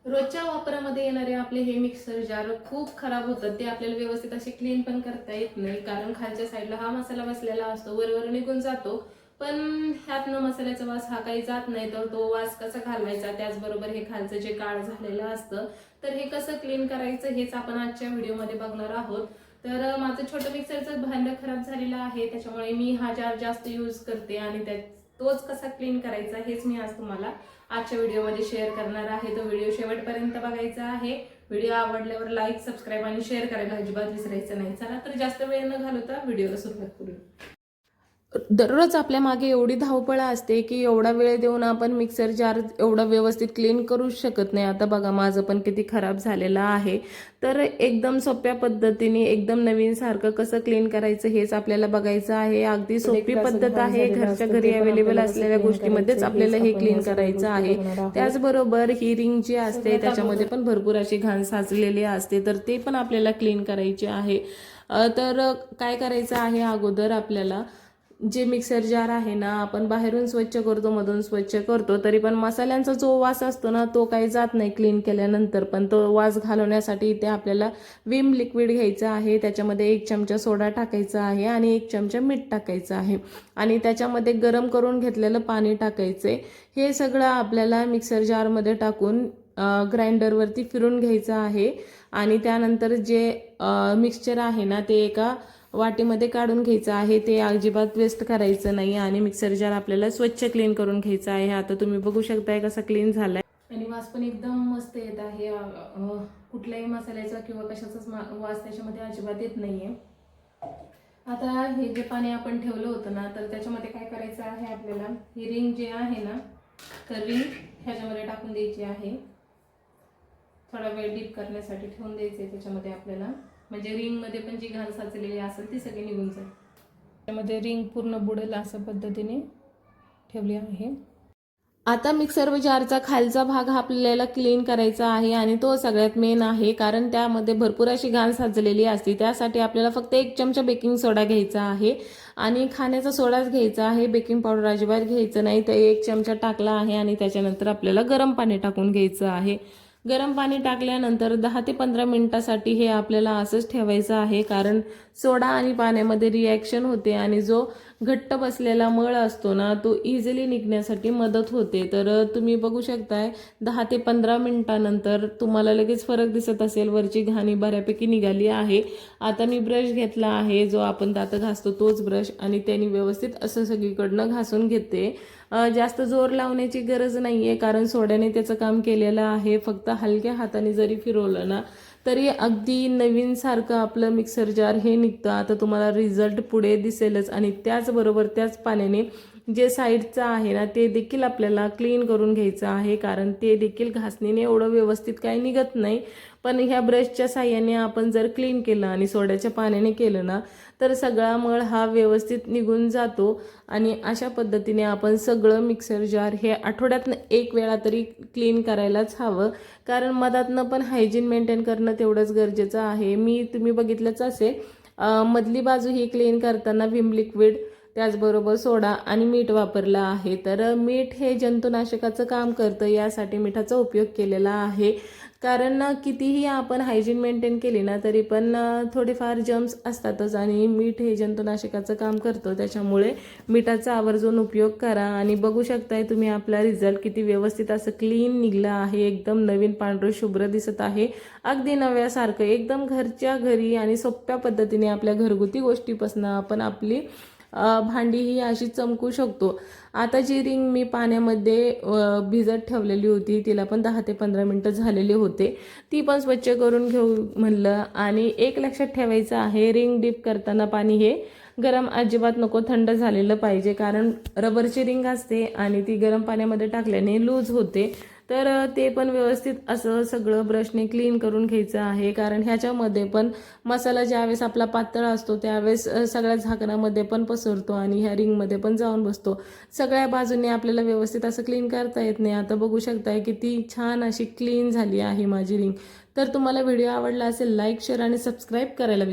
रोजच्या वापरामध्ये येणारे आपले हे मिक्सर जार खूप खराब होतात. ते आपल्याला व्यवस्थित असे क्लीन पण करता येत नाही, कारण खालच्या साईडला हा मसाला बसलेला असतो, वरवर निघून जातो. पण ह्यातनं मसाल्याचा वास हा काही जात नाही, तर तो वास कसा घालवायचा, त्याचबरोबर हे खालचं जे काळ झालेलं असतं तर हे कसं क्लीन करायचं हेच आपण आजच्या व्हिडिओमध्ये बघणार आहोत. तर माझं छोटं मिक्सरचं भांड खराब झालेलं आहे, त्याच्यामुळे मी हा जार जास्त यूज करते आणि तोच कसा क्लीन करायचा हेच मी आज तुम्हाला आजच्या व्हिडिओमध्ये शेअर करणार आहे. तो व्हिडिओ शेवटपर्यंत बघायचा आहे. व्हिडिओ आवडल्यावर लाईक, सबस्क्राईब आणि शेअर करायला अजिबात विसरायचं नाही. चला तर जास्त वेळ न घालवता व्हिडिओला सुरुवात करू. दररोज आपल्या मागे एवढी धावपळ असते की एवढा वेळ देऊन आपण मिक्सर जार एवढा व्यवस्थित क्लीन करू शकत नाही. आता बघा माझं पण किती खराब झालेलं आहे. तर एकदम सोप्या पद्धतीने एकदम नवीन सारखं कसं क्लीन करायचं हेच आपल्याला बघायचं आहे. अगदी सोपी पद्धत आहे. घरच्या घरी अवेलेबल असलेल्या गोष्टीमध्येच आपल्याला हे क्लीन करायचं आहे. त्याचबरोबर ही रिंग जी असते त्याच्यामध्ये पण भरपूर अशी घाण साचलेली असते, तर ते पण आपल्याला क्लीन करायचे आहे. तर काय करायचं आहे, अगोदर आपल्याला जे मिक्सर जार आहे ना, आपण बाहेरून स्वच्छ करतो, मधून स्वच्छ करतो, तरी पण मसाल्यांचा जो वास असतो ना तो काही जात नाही क्लीन केल्यानंतर. पण तो वास घालवण्यासाठी इथे आपल्याला विम लिक्विड घ्यायचं आहे. त्याच्यामध्ये 1 चमचा सोडा टाकायचा आहे आणि 1 चमचा मीठ टाकायचं आहे आणि त्याच्यामध्ये गरम करून घेतलेलं पाणी टाकायचंय. हे सगळं आपल्याला मिक्सर जारमध्ये टाकून ग्राइंडरवरती फिरून घ्यायचं आहे आणि त्यानंतर जे मिक्सचर आहे ना ते एका वाटीमध्ये काढून घ्यायचं आहे. ते अजिबात वेस्ट करायचं नाही आणि मिक्सर जार आपल्याला स्वच्छ क्लीन करून घ्यायचं आहे. आता तुम्ही बघू शकताय कसा क्लीन झालाय आणि वास पण एकदम मस्त येत आहे. कुठल्याही मसाल्याचा किंवा कशाचाच वास त्याच्यामध्ये अजिबात येत नाहीये. आता हे जे पाणी आपण ठेवलं होतं ना, तर त्याच्यामध्ये काय करायचं आहे, आपल्याला ही रिंग जे आहे ना, तर रिंग ह्याच्यामध्ये टाकून द्यायची आहे. थोडा वेळ डीप करण्यासाठी ठेवून द्यायचे त्याच्यामध्ये आपल्याला, म्हणजे रिंग मध्ये पण जी घाण साचलेली असेल ती सगळी निघून जाईल. त्यामध्ये रिंग पूर्ण बुडेल अशा पद्धतीने ठेवली आहे. आता मिक्सर जारचा खालचा भाग आपल्याला क्लीन करायचा आहे आणि तो सगळ्यात मेन आहे, कारण त्यामध्ये भरपूर अशी घाण साचलेली असते. त्यासाठी आपल्याला फक्त 1 चमचा बेकिंग सोडा घ्यायचा आहे आणि खाण्याचा सोडाच घ्यायचा आहे. बेकिंग पावडर अजिबात घ्यायचं नाही. तर 1 चमचा टाकला आहे आणि त्याच्यानंतर आपल्याला गरम पाणी टाकून घ्यायचं आहे. गरम पाणी टाकल्यानंतर 10 ते 15 मिनिटासाठी हे आपल्याला असंच ठेवायचं आहे, कारण सोडा आणि पाण्यामध्ये रिॲक्शन होते आणि जो घट्ट बसलेला मळ असतो ना तो इझिली निघण्यासाठी मदत होते. तर तुम्ही बघू शकताय 10 ते 15 मिनिटानंतर तुम्हाला लगेच फरक दिसत असेल. वरची घाणी बऱ्यापैकी निघाली आहे. आता मी ब्रश घेतला आहे, जो आपण दात घासतो तोच ब्रश, आणि त्याने व्यवस्थित असं सगळीकडनं घासून घेते. जास्त जोर लावण्याची गरज नाहीये, कारण सोड्याने त्याचं काम केलेलं आहे. फक्त हलक्या हाताने जरी फिरवलं ना तरी अगदी नवीन सारखं आपलं मिक्सर जार हे निघतं. आता तुम्हाला रिझल्ट पुढे दिसेलच. आणि त्याचबरोबर त्याच पाण्याने जे साईडचं आहे ना ते देखील आपल्याला क्लीन करून घ्यायचं आहे, कारण ते देखील घासणीने एवढं व्यवस्थित काही निघत नाही. पण ह्या ब्रशच्या साह्याने आपण जर क्लीन केलं आणि सोड्याच्या पाण्याने केलं ना तर सगळा मळ हा व्यवस्थित निघून जातो. आणि अशा पद्धतीने आपण सगळं मिक्सर जार हे आठवड्यातनं 1 वेळा तरी क्लीन करायलाच हवं, कारण मधातनं पण हायजीन मेंटेन करणं तेवढंच गरजेचं आहे. तुम्ही बघितलंच असेल, मधली बाजू ही क्लीन करताना विम लिक्विड, त्याचबरोबर सोडा आणि मीठ वापरलं आहे. तर मीठ हे जंतुनाशकाचं काम करतं, यासाठी मिठाचा उपयोग केलेला आहे. कारण कितीही आपण हायजीन मेंटेन केली ना तरी पण थोडेफार जर्म्स असतातच आणि मीठ हे जंतुनाशकाचं काम करतं. त्याच्यामुळे मिठाचा आवर्जून उपयोग करा. आणि बघू शकताय तुम्ही आपला रिझल्ट किती व्यवस्थित असं क्लीन निघलं आहे. एकदम नवीन पांढरं शुभ्र दिसत आहे, अगदी नव्यासारखं, एकदम घरच्या घरी आणि सोप्या पद्धतीने आपल्या घरगुती गोष्टीपासून आपण आपली भांडी ही अशी चमकू शकतो. आता जी रिंग मी पाण्यामध्ये भिजत ठेवलेली होती, तिला पण 10 ते 15 मिनिटं झालेले होते, ती पण स्वच्छ करून घेऊ म्हणलं. आणि एक लक्षात ठेवायचं आहे, रिंग डीप करताना पाणी हे गरम अजिबात नको, थंड झालेलं पाहिजे, कारण रबरची रिंग असते आणि ती गरम पाण्यामध्ये टाकल्याने लूज होते. तर ते पण व्यवस्थित असं सगळं ब्रशने क्लीन करून घ्यायचं आहे, कारण ह्याच्यामध्ये पण मसाला ज्यावेळेस आपला पातळ असतो त्यावेळेस सगळ्या झाकणामध्ये पण पसरतो आणि ह्या रिंगमध्ये पण जाऊन बसतो. सगळ्या बाजूने आपल्याला व्यवस्थित असं क्लीन करता येत नाही. आता बघू शकताय किती छान अशी क्लीन झाली आहे माझी रिंग. तर तुम्हाला व्हिडिओ आवडला असेल लाईक, शेअर आणि सबस्क्राईब करायला विसरू